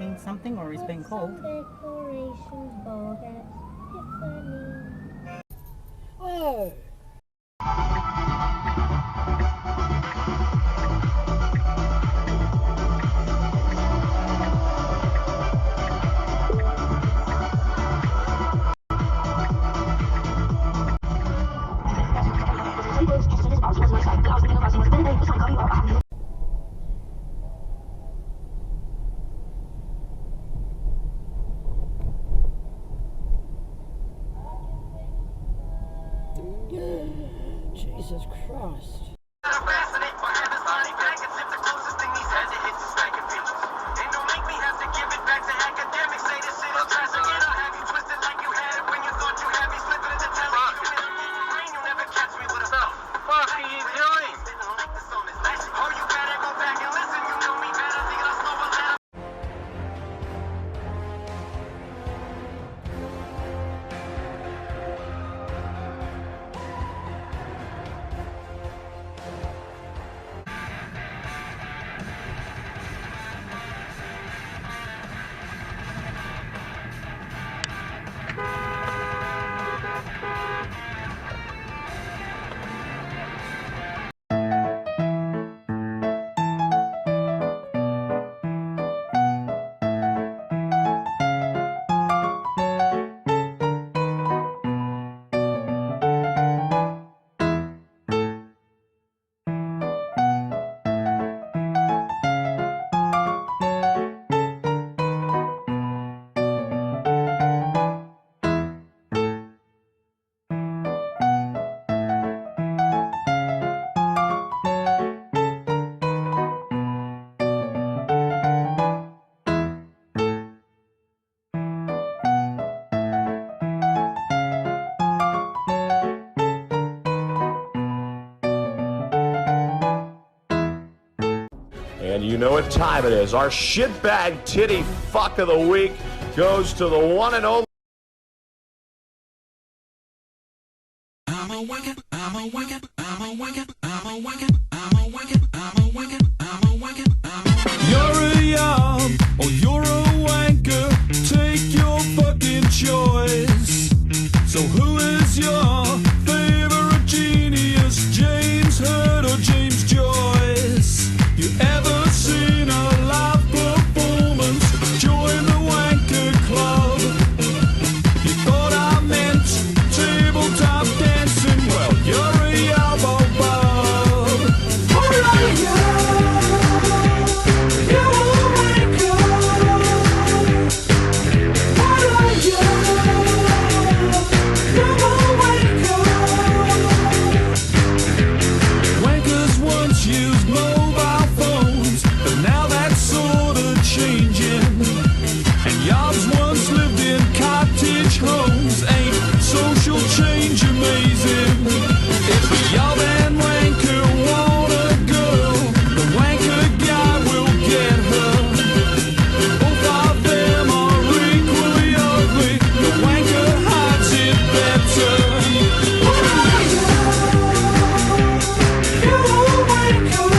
saying something or he's being cold. Decorations bought at Tiffany. Oh! Jesus Christ. And you know what time it is. Our shitbag titty fuck of the week goes to the one and only. I'm a wanker, I'm a wanker, I'm a wanker, I'm a wanker, I'm a wanker, I'm a wanker, I'm a wanker, I'm a wanker. You're a yarn or you're a wanker. Take your fucking choice. So who is your favorite genius? James Hurd or James Joyce? You ever seen a live performance? Join the wanker club. You thought I meant tabletop dancing? Well, you're a elbow bub. Alright, you're a wanker. Alright, you're a wanker. Wankers once used mobile phones, but now that's sorta changing. And yobs once lived in cottage homes. Ain't social change amazing? If the yob and wanker want a girl, the wanker guy will get her. Both of them are equally ugly. The wanker hides it better. You're a wanker.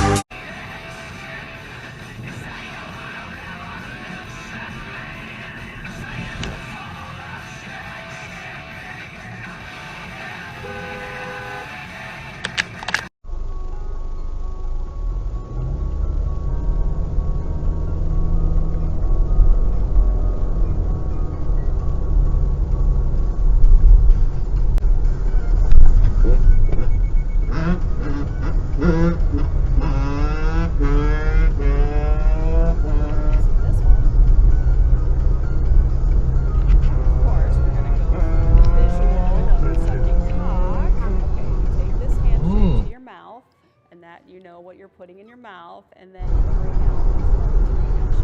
You know what you're putting in your mouth, and then you bring out the handshake.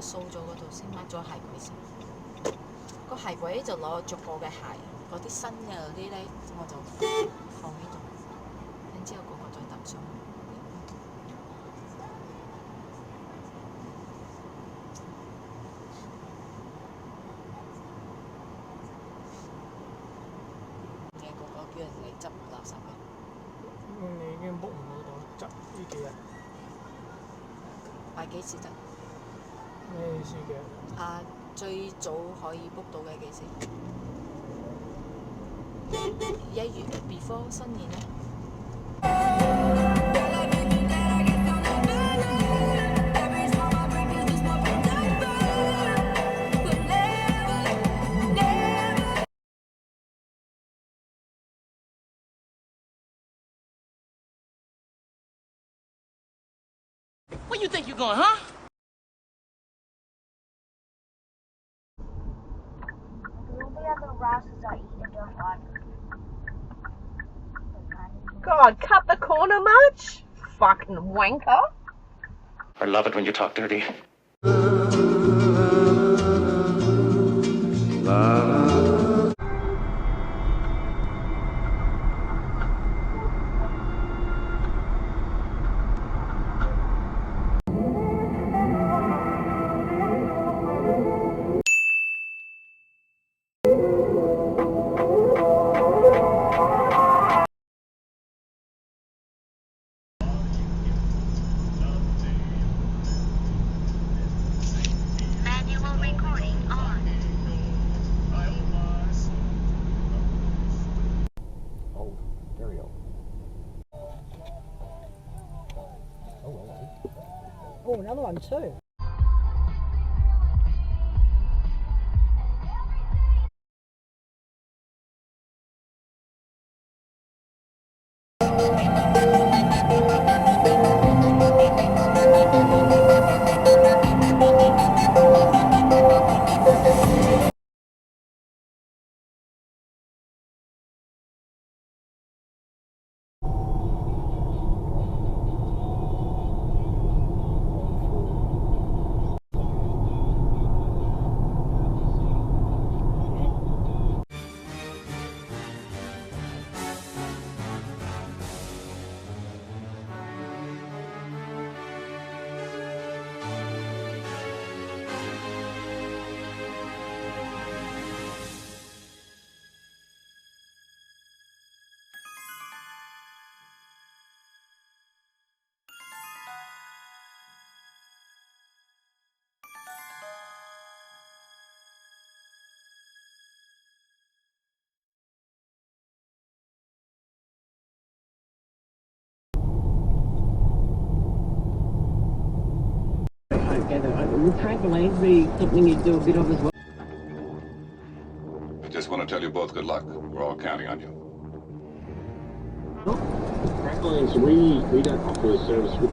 掃咗嗰度先，抹咗鞋櫃先。個鞋櫃就攞逐個嘅鞋，嗰啲新嘅嗰啲咧，我就放喺度，然之後個個再揼上去。嘅個個叫人嚟執垃圾嘅。你已經 book 唔到執呢幾日？擺幾時得？咩意思嘅？最早可以 book 到嘅幾時？1月 before 新年咧。Where you think you're going, huh? God, cut the corner much? Fucking wanker. I love it when you talk dirty. Oh, another one too. Would trampolines be something you'd do a bit of as well? I just want to tell you both good luck. We're all counting on you. Trampolines, we don't offer a service.